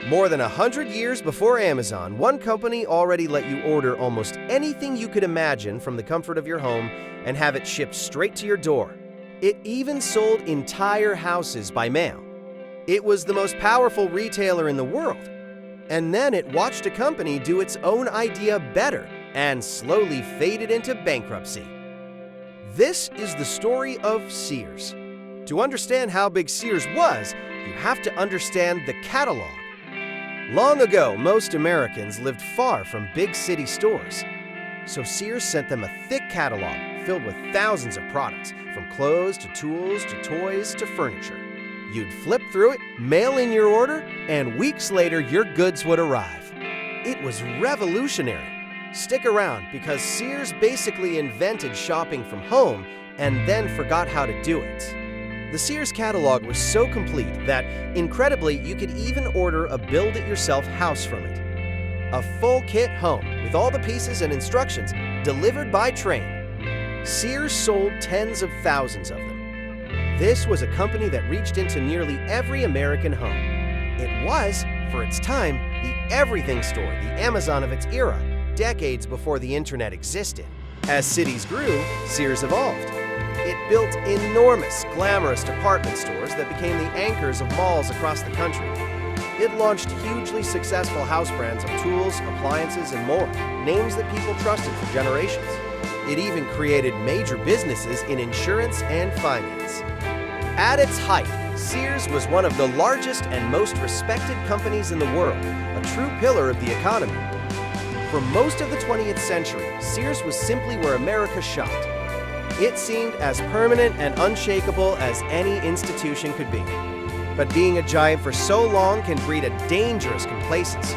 More than 100 years before Amazon, one company already let you order almost anything you could imagine from the comfort of your home and have it shipped straight to your door. It even sold entire houses by mail. It was the most powerful retailer in the world. And then it watched a company do its own idea better and slowly faded into bankruptcy. This is the story of Sears. To understand how big Sears was, you have to understand the catalog. Long ago, most Americans lived far from big city stores. So Sears sent them a thick catalog filled with thousands of products, from clothes to tools to toys to furniture. You'd flip through it, mail in your order, and weeks later your goods would arrive. It was revolutionary. Stick around, because Sears basically invented shopping from home and then forgot how to do it. The Sears catalog was so complete that, incredibly, you could even order a build-it-yourself house from it. A full kit home with all the pieces and instructions delivered by train. Sears sold tens of thousands of them. This was a company that reached into nearly every American home. It was, for its time, the everything store, the Amazon of its era, decades before the internet existed. As cities grew, Sears evolved. It built enormous, glamorous department stores that became the anchors of malls across the country. It launched hugely successful house brands of tools, appliances, and more, names that people trusted for generations. It even created major businesses in insurance and finance. At its height, Sears was one of the largest and most respected companies in the world, a true pillar of the economy. For most of the 20th century, Sears was simply where America shopped. It seemed as permanent and unshakable as any institution could be. But being a giant for so long can breed a dangerous complacency.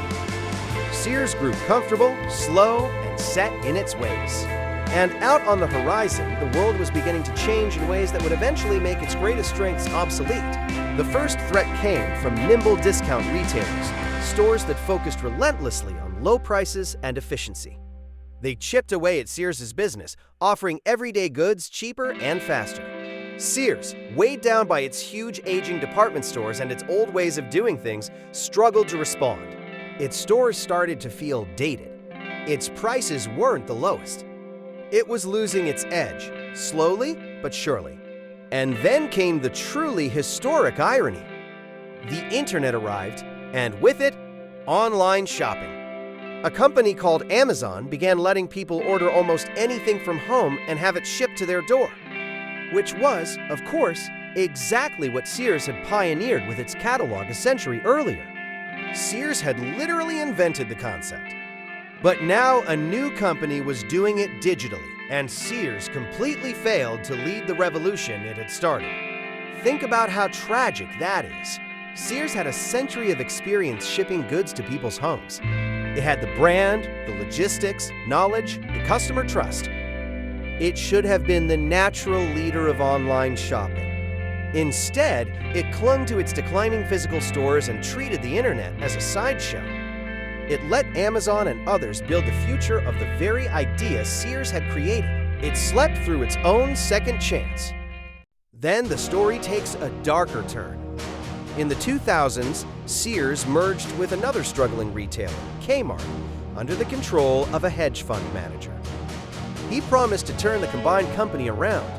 Sears grew comfortable, slow, and set in its ways. And out on the horizon, the world was beginning to change in ways that would eventually make its greatest strengths obsolete. The first threat came from nimble discount retailers, stores that focused relentlessly on low prices and efficiency. They chipped away at Sears' business, offering everyday goods cheaper and faster. Sears, weighed down by its huge aging department stores and its old ways of doing things, struggled to respond. Its stores started to feel dated. Its prices weren't the lowest. It was losing its edge, slowly but surely. And then came the truly historic irony. The internet arrived, and with it, online shopping. A company called Amazon began letting people order almost anything from home and have it shipped to their door. Which was, of course, exactly what Sears had pioneered with its catalog a century earlier. Sears had literally invented the concept. But now a new company was doing it digitally, and Sears completely failed to lead the revolution it had started. Think about how tragic that is. Sears had a century of experience shipping goods to people's homes. It had the brand, the logistics, knowledge, the customer trust. It should have been the natural leader of online shopping. Instead, it clung to its declining physical stores and treated the internet as a sideshow. It let Amazon and others build the future of the very idea Sears had created. It slept through its own second chance. Then the story takes a darker turn. In the 2000s, Sears merged with another struggling retailer, Kmart, under the control of a hedge fund manager. He promised to turn the combined company around,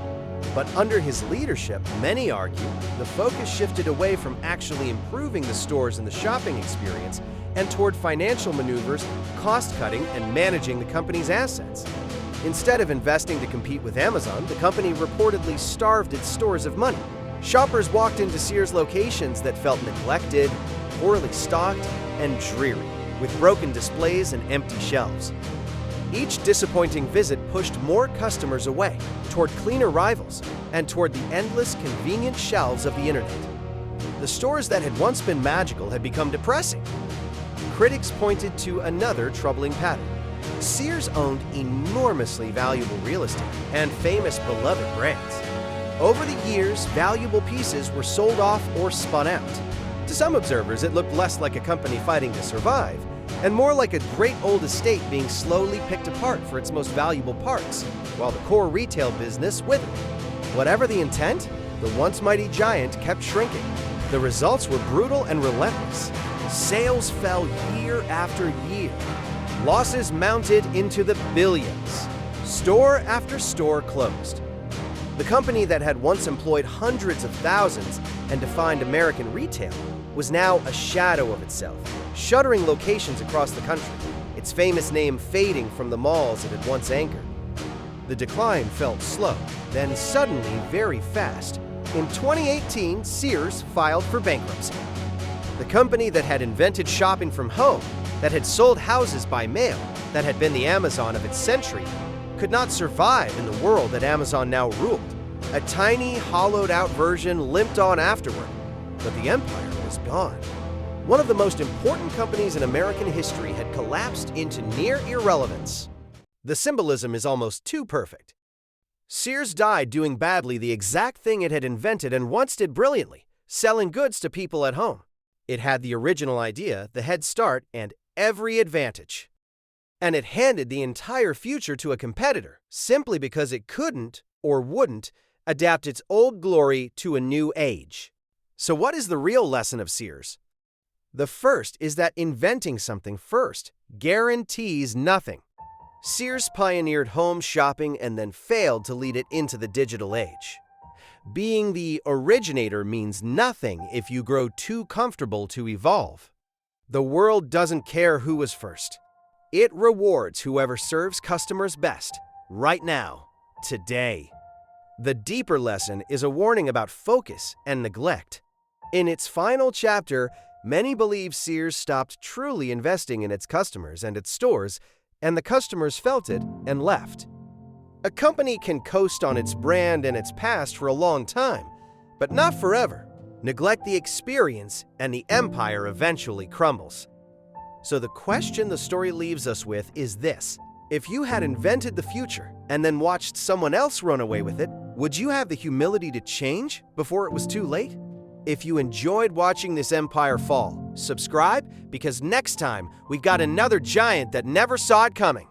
but under his leadership, many argue, the focus shifted away from actually improving the stores and the shopping experience and toward financial maneuvers, cost-cutting, and managing the company's assets. Instead of investing to compete with Amazon, the company reportedly starved its stores of money. Shoppers walked into Sears locations that felt neglected, poorly stocked, and dreary, with broken displays and empty shelves. Each disappointing visit pushed more customers away, toward cleaner rivals, and toward the endless, convenient shelves of the internet. The stores that had once been magical had become depressing. Critics pointed to another troubling pattern. Sears owned enormously valuable real estate and famous beloved brands. Over the years, valuable pieces were sold off or spun out. To some observers, it looked less like a company fighting to survive, and more like a great old estate being slowly picked apart for its most valuable parts, while the core retail business withered. Whatever the intent, the once mighty giant kept shrinking. The results were brutal and relentless. Sales fell year after year. Losses mounted into the billions. Store after store closed. The company that had once employed hundreds of thousands and defined American retail was now a shadow of itself, shuttering locations across the country, its famous name fading from the malls it had once anchored. The decline felt slow, then suddenly very fast. In 2018, Sears filed for bankruptcy. The company that had invented shopping from home, that had sold houses by mail, that had been the Amazon of its century, could not survive in the world that Amazon now ruled. A tiny, hollowed-out version limped on afterward, but the empire was gone. One of the most important companies in American history had collapsed into near irrelevance. The symbolism is almost too perfect. Sears died doing badly the exact thing it had invented and once did brilliantly, selling goods to people at home. It had the original idea, the head start, and every advantage. And it handed the entire future to a competitor simply because it couldn't, or wouldn't, adapt its old glory to a new age. So what is the real lesson of Sears? The first is that inventing something first guarantees nothing. Sears pioneered home shopping and then failed to lead it into the digital age. Being the originator means nothing if you grow too comfortable to evolve. The world doesn't care who was first. It rewards whoever serves customers best, right now, today. The deeper lesson is a warning about focus and neglect. In its final chapter, many believe Sears stopped truly investing in its customers and its stores, and the customers felt it and left. A company can coast on its brand and its past for a long time, but not forever. Neglect the experience, and the empire eventually crumbles. So the question the story leaves us with is this: if you had invented the future and then watched someone else run away with it, would you have the humility to change before it was too late? If you enjoyed watching this empire fall, subscribe because next time we've got another giant that never saw it coming.